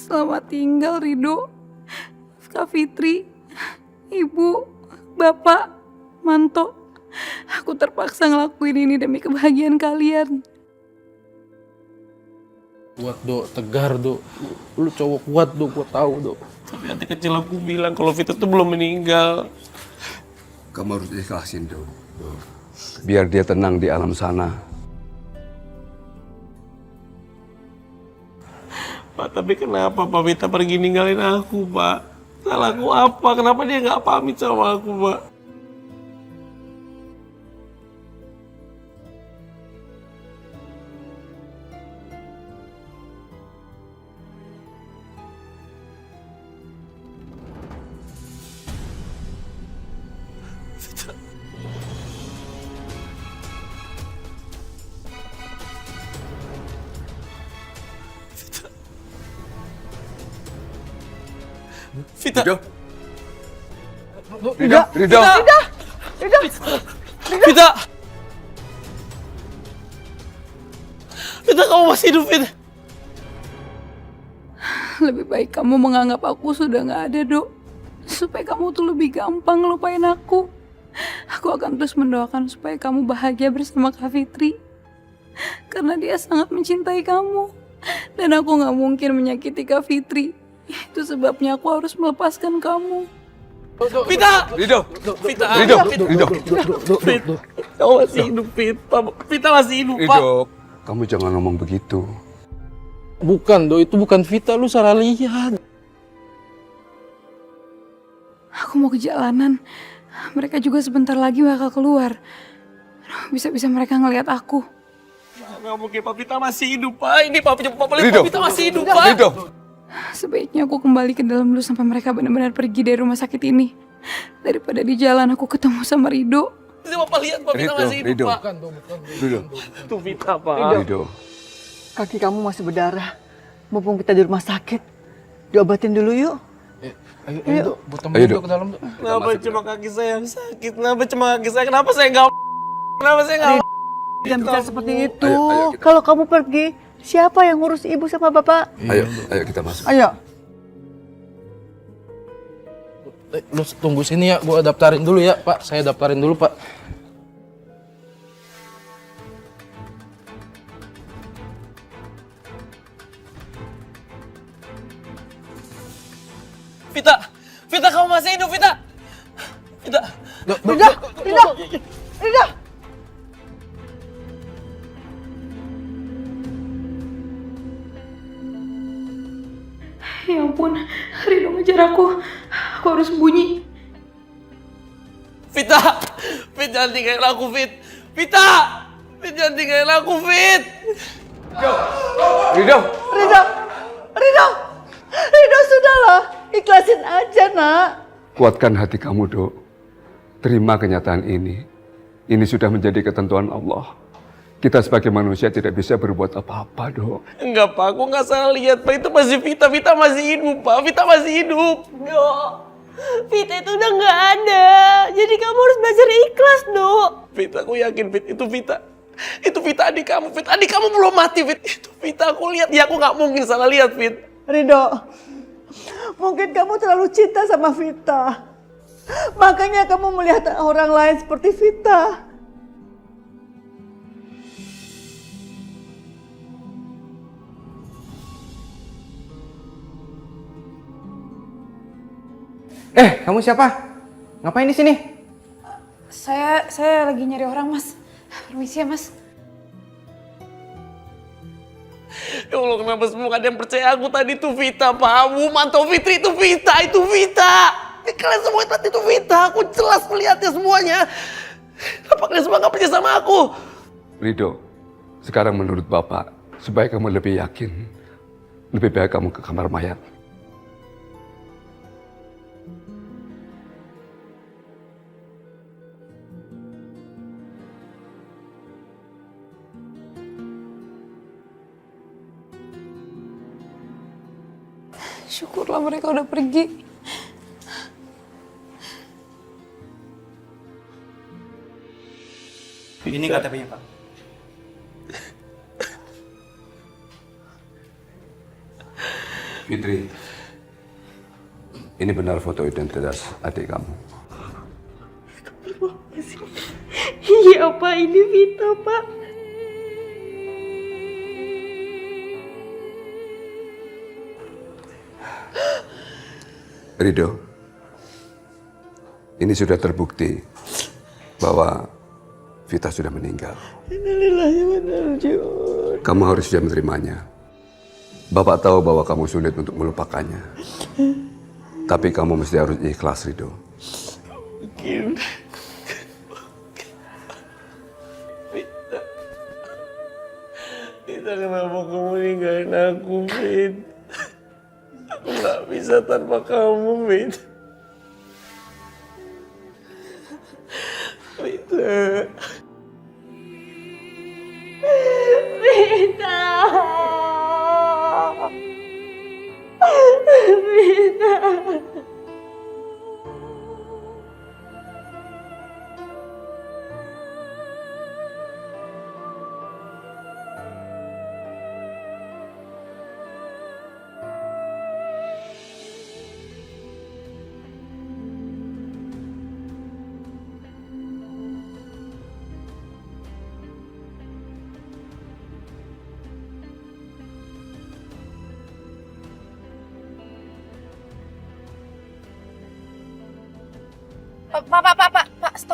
Selamat tinggal Rido, Kak Fitri, Ibu, Bapak, Manto. Aku terpaksa ngelakuin ini demi kebahagiaan kalian. Kuat Dok, tegar Dok. Lu cowok kuat Dok, gua tahu Dok. Tapi hati kecil aku bilang kalau Vita tuh belum meninggal. Kamu harus ikhlasin Dok. Biar dia tenang di alam sana. Pak, tapi kenapa Pak Vita pergi ninggalin aku, Pak? Salahku apa? Kenapa dia nggak pamit sama aku, Pak? Vita. Vita. Rido. Rido. Rido. Vita. Vita, kamu masih hidup, Vita. Lebih baik kamu menganggap aku sudah gak ada, Dok. Supaya kamu tuh lebih gampang ngelupain aku. Aku akan terus mendoakan supaya kamu bahagia bersama Kak Fitri. Karena dia sangat mencintai kamu. Dan aku gak mungkin menyakiti Kak Fitri. Itu sebabnya aku harus melepaskan kamu. Vita. Rido. Vita. Rido. Rido. Vita. Kamu masih hidup, Vita. Vita masih hidup, Pak. Rido. Kamu jangan ngomong begitu. Bukan, Do. Itu bukan Vita. Lu salah lihat. Aku mau ke jalanan. Mereka juga sebentar lagi bakal keluar. Bisa-bisa mereka ngelihat aku. Nggak mungkin, Pak. Vita masih hidup, Pak. Ini Pak lihat Rido. Vita masih hidup, Pak. Rido. Sebaiknya aku kembali ke dalam dulu sampai mereka benar-benar pergi dari rumah sakit ini. Daripada di jalan aku ketemu sama Rido. Ini Bapak lihat, Pak. Vita masih hidup, Rido. Pak. Rido. Itu Vita, Pak. Rido. Kaki kamu masih berdarah. Mumpung kita di rumah sakit. Diobatin dulu yuk. Ayo, buat Ayo, temen Dok. ke dalam, Dok. Kenapa cuma kaki saya yang sakit? Kenapa cuma kaki saya? Kenapa saya nggak? Kenapa saya nggak? Jangan bicara seperti itu. Ayo, kita- Kalau kamu pergi, siapa yang ngurus ibu sama bapak? Ayo kita masuk. Ayo. Lu tunggu sini ya, gua daftarin dulu ya, Pak. Saya daftarin dulu, Pak. Vita, Vita, kamu masih hidup, Vita. Vita. Rida, Rida, Rida. Ya ampun, Rido ngejar aku. Aku harus sembunyi. Vita, Fit, jangan tinggalin aku, Fit. Vita, Fit, jangan tinggalin aku, Fit. Rido. Rida, Rida. Rida, sudahlah. Ikhlasin aja, nak. Kuatkan hati kamu, Dok. Terima kenyataan ini. Ini sudah menjadi ketentuan Allah. Kita sebagai manusia tidak bisa berbuat apa-apa, Dok. Enggak, Pak. Aku nggak salah lihat, Pak. Itu masih Vita. Vita masih hidup, Pak. Vita masih hidup. Dok, Vita itu udah nggak ada. Jadi kamu harus belajar ikhlas, Dok. Vita, aku yakin, Fit. Itu Vita. Itu Vita, adik kamu, Fit. Adik kamu belum mati, Fit. Itu Vita, aku lihat. Ya, aku nggak mungkin salah lihat, Fit. Rido, mungkin kamu terlalu cinta sama Vita. Makanya kamu melihat orang lain seperti Vita. Kamu siapa? Ngapain di sini? Saya lagi nyari orang, Mas. Permisi ya, Mas. Ya Allah, kenapa semua gak ada yang percaya aku tadi itu Vita, Pak. Manto Fitri itu Vita, itu Vita. Kalian semua tadi itu Vita, aku jelas melihatnya semuanya. Kenapa kalian semua gak percaya sama aku? Rido, sekarang menurut Bapak, supaya kamu lebih yakin, lebih baik kamu ke kamar mayat. Syukurlah mereka udah pergi. Ini KTP-nya, Pak. Fitri, ini benar foto identitas adik kamu. Iya Pak, ini Vita Pak. Rido, ini sudah terbukti bahwa Vita sudah meninggal. Kamu harus sudah menerimanya. Bapak tahu bahwa kamu sulit untuk melupakannya. Tapi kamu mesti harus ikhlas, Rido. Vita, kenapa kamu ninggalin aku, Fit? Aku gak bisa tanpa kamu, Fit. Vita. Vita. Vita.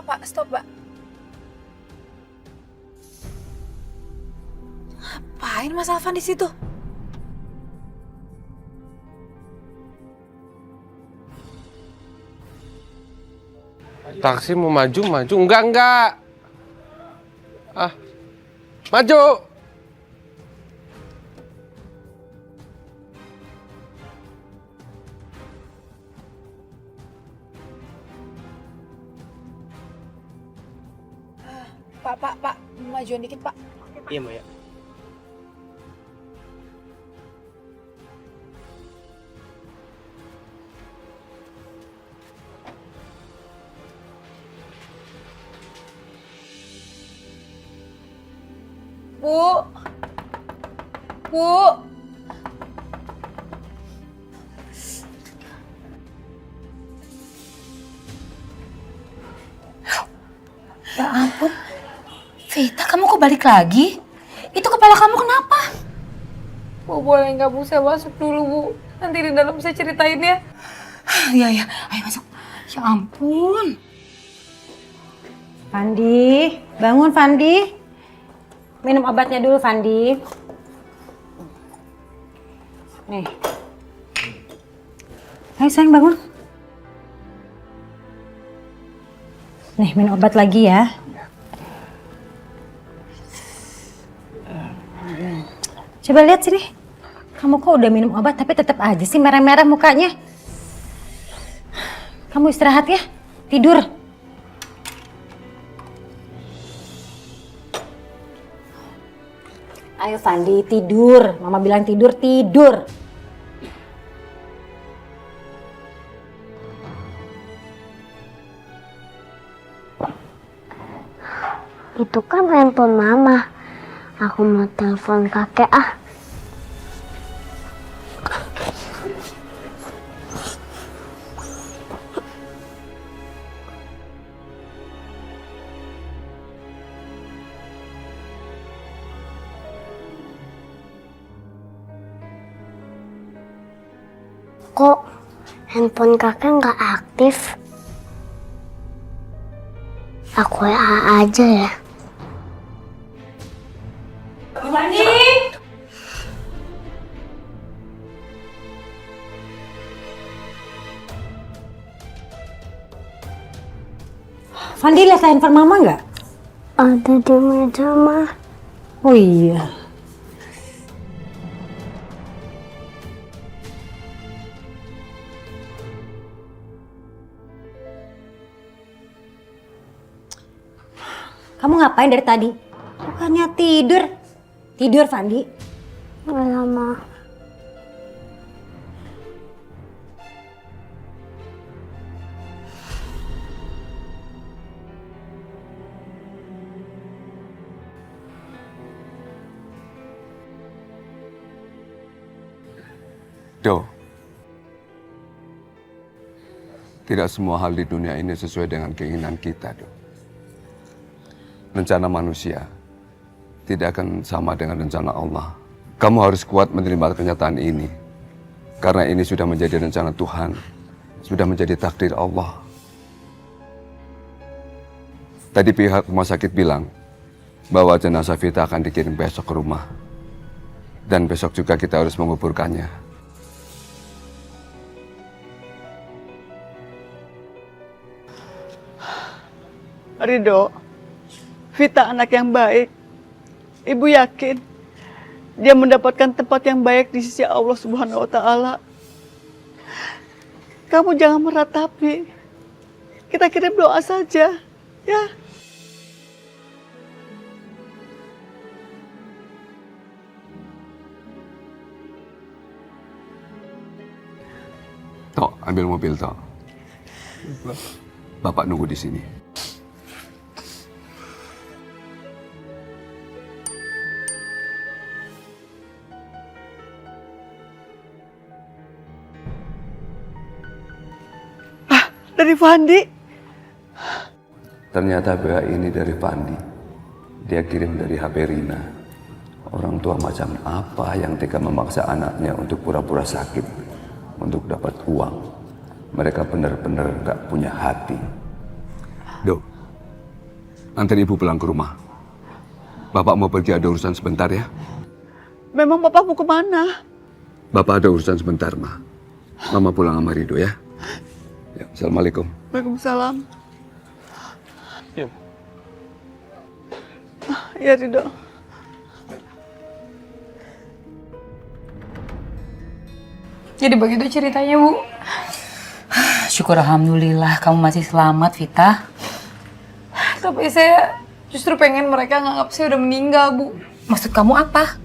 Pak, stop, Pak. Ngapain Mas Alvan di situ? Taksi mau maju. Enggak. Ah, maju. Pak, majuan dikit, Pak. Iya, Maya. Bu. Ya ampun. Vita, kamu kok balik lagi? Itu kepala kamu kenapa? Bu, boleh nggak Bu, saya masuk dulu, Bu. Nanti di dalam saya ceritain ya. Iya, ayo masuk. Ya ampun. Fandi, bangun Fandi. Minum obatnya dulu Fandi. Nih. Ayo sayang bangun. Nih minum obat lagi ya. Coba lihat sini. Kamu kok udah minum obat tapi tetap aja sih merah-merah mukanya. Kamu istirahat ya. Tidur. Ayo Fandi, tidur. Mama bilang tidur. Itu kan handphone mama. Aku mau telepon kakek ah. Kok handphone kakek nggak aktif? Aku WA aja ya. Fandi lihat handphone mama nggak? Ada di meja mah. Oh iya. Kamu ngapain dari tadi? Bukannya tidur. Tidur Fandi. Nggak lama. Do, Tidak semua hal di dunia ini sesuai dengan keinginan kita, Dok. Rencana manusia tidak akan sama dengan rencana Allah. Kamu harus kuat menerima kenyataan ini. Karena ini sudah menjadi rencana Tuhan. Sudah menjadi takdir Allah. Tadi pihak rumah sakit bilang bahwa jenazah Vita akan dikirim besok ke rumah. Dan besok juga kita harus menguburkannya. Ridho, Vita anak yang baik. Ibu yakin dia mendapatkan tempat yang baik di sisi Allah Subhanahu wa Ta'ala. Kamu jangan meratapi. Kita kirim doa saja, ya. Tok, ambil mobil, Tok. Bapak nunggu di sini. Dari Fandi. Ternyata BA ini dari Fandi. Dia kirim dari HP Rina. Orang tua macam apa yang tega memaksa anaknya untuk pura-pura sakit untuk dapat uang? Mereka benar-benar gak punya hati. Dok, antar ibu pulang ke rumah. Bapak mau pergi ada urusan sebentar ya? Memang Bapak mau kemana? Bapak ada urusan sebentar, Ma. Mama pulang sama Ridho ya. Ya, Assalamualaikum. Waalaikumsalam. Yuk. Ya Ridho. Jadi begitu ceritanya, Bu. Syukur alhamdulillah kamu masih selamat, Vita. Tapi saya justru pengen mereka nganggap saya udah meninggal, Bu. Maksud kamu apa?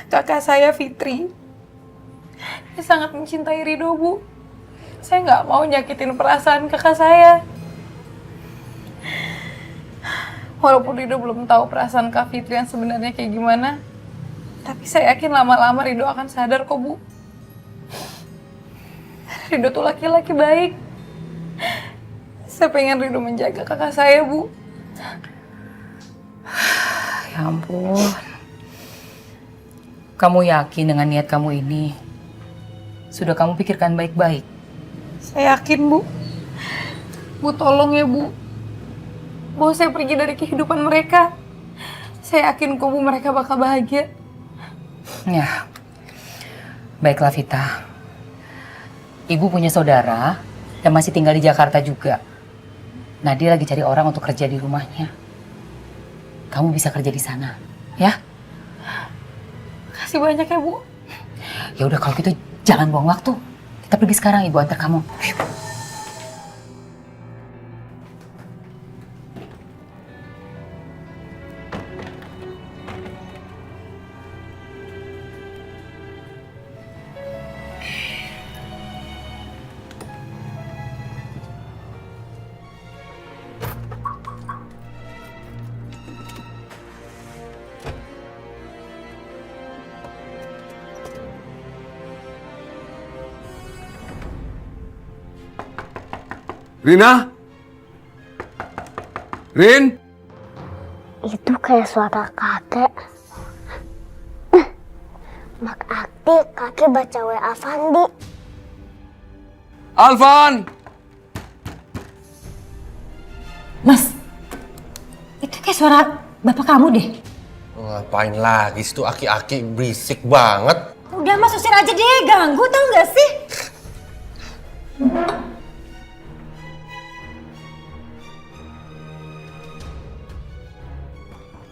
Kakak saya, Fitri, dia sangat mencintai Ridho, Bu. Saya nggak mau nyakitin perasaan kakak saya. Walaupun Ridho belum tahu perasaan Kak Fitri yang sebenarnya kayak gimana, tapi saya yakin lama-lama Ridho akan sadar kok, Bu. Ridho tuh laki-laki baik. Saya pengen Ridho menjaga kakak saya, Bu. Ya ampun. Kamu yakin dengan niat kamu ini? Sudah kamu pikirkan baik-baik? Saya yakin, Bu. Bu, tolong ya, Bu. Bawa saya pergi dari kehidupan mereka. Saya yakin kok, Bu, mereka bakal bahagia. Ya. Baiklah, Vita. Ibu punya saudara yang masih tinggal di Jakarta juga. Nah, dia lagi cari orang untuk kerja di rumahnya. Kamu bisa kerja di sana, ya? Kasih banyak ya, Bu. Ya udah kalau gitu jangan buang waktu. Kita pergi sekarang, Ibu antar kamu. Ayo. Rina? Rin? Itu kayak suara kakek. Mak Akti, kakek baca WA Fandi. Alvan! Mas, itu kayak suara bapak kamu deh. Ngapain lagi situ aki-aki berisik banget. Udah mas, usir aja deh, ganggu tau gak sih?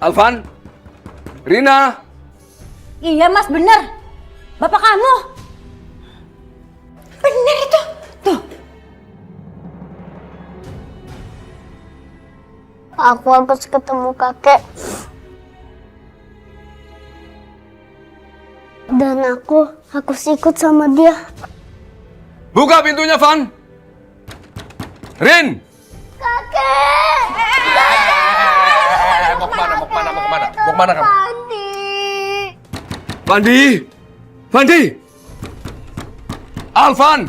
Alvan? Rina? Iya mas, bener. Bapak kamu. Bener itu. Tuh. Aku habis ketemu kakek. Dan aku ikut sama dia. Buka pintunya, Van! Rin! Kakek! Mau kemana? Mau kemana kamu? Fandi! Fandi! Fandi! Alvan!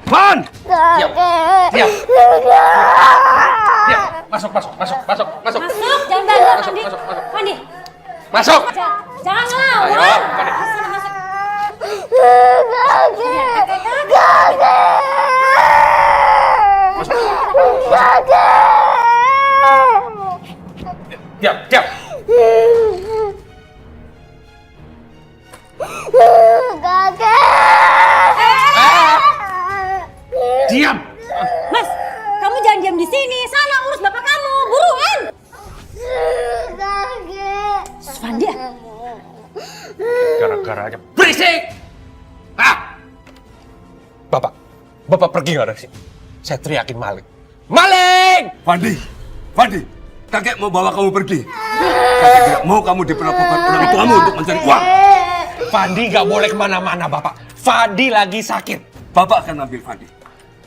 Van! Diam. Diam. Masuk. Masuk, jangan bangun, Pandi. Pandi, Masuk. jangan ngelawan. Ayo, Pandi. Sana masuk. Diam. Diam. Mas, kamu jangan diam di sini. Sana urus bapak kamu, buruan. Pandi, Gara-gara aja berisik. Bapak pergi nggak dari sini? Saya teriakin maling. Maling! Fandi, kakek mau bawa kamu pergi. Kakek tidak mau kamu diperlakukan orang tuamu untuk mencari uang. Fandi nggak boleh kemana-mana, Bapak. Fandi lagi sakit. Bapak akan ambil Fandi.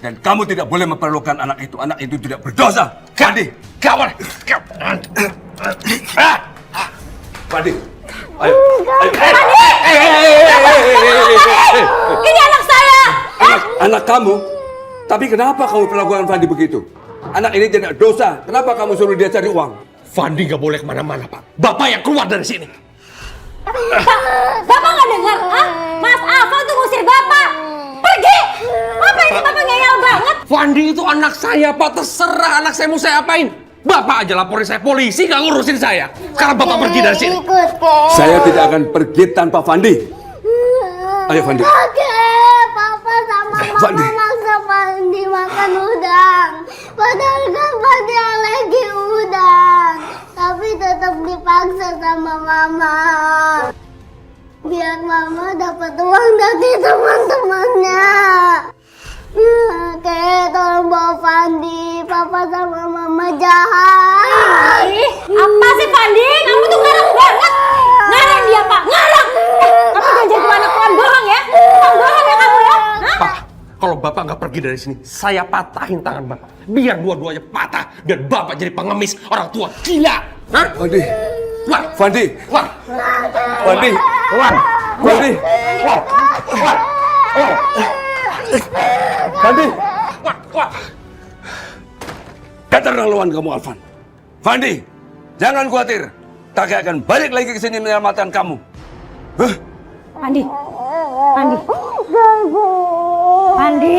Dan kamu tidak boleh memperlakukan anak itu. Anak itu tidak berdosa. Fandi, Nggak boleh. Fandi. Ayo. ini anak saya. Anak kamu? Tapi kenapa kamu perlakukan Fandi begitu? Anak ini tidak dosa. Kenapa kamu suruh dia cari uang? Fandi nggak boleh kemana-mana, Pak. Bapak yang keluar dari sini. Bapak nggak dengar, ah? Mas Alvan tuh ngusir bapak. Pergi. Apa ini bapak ngeyel banget? Fandi itu anak saya, Pak. Terserah anak saya mau saya apain. Bapak aja laporin saya polisi, nggak ngurusin saya. Sekarang Bapak pergi dari sini. Saya tidak akan pergi tanpa Fandi. Ayo Fandi. Kakek, papa sama Fandi. mama maksa Fandi makan udang. Padahal kan Fandi alergi udang. Tapi tetap dipaksa sama mama. Biar mama dapat uang dari teman-temannya. Kakek, tolong bawa Fandi. Papa sama mama jahat. Apa sih Pandi? Kamu tuh ngarang banget. Ngarang dia, Pak. Ngarang. Kamu jangan jadi anak tukang bohong ya. Tukang bohong ya kamu ya. Hah? Pak, kalau Bapak nggak pergi dari sini, saya patahin tangan Bapak. Biar dua-duanya patah dan Bapak jadi pengemis orang tua gila. Hah? Fandi. Keluar. Fandi. Keluar. Fandi. Keluar. Fandi. Keluar. Keluar. Fandi. Keluar. Keterlaluan kamu, Alvan. Fandi, jangan khawatir. Kakek akan balik lagi ke sini menyelamatkan kamu. Hah? Pandi. Pandi. Pandi.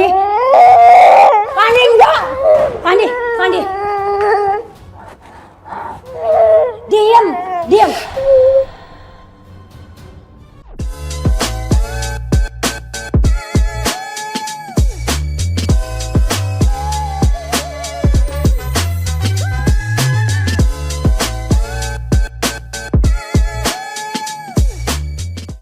Pandi enggak. Pandi. Pandi. Diam.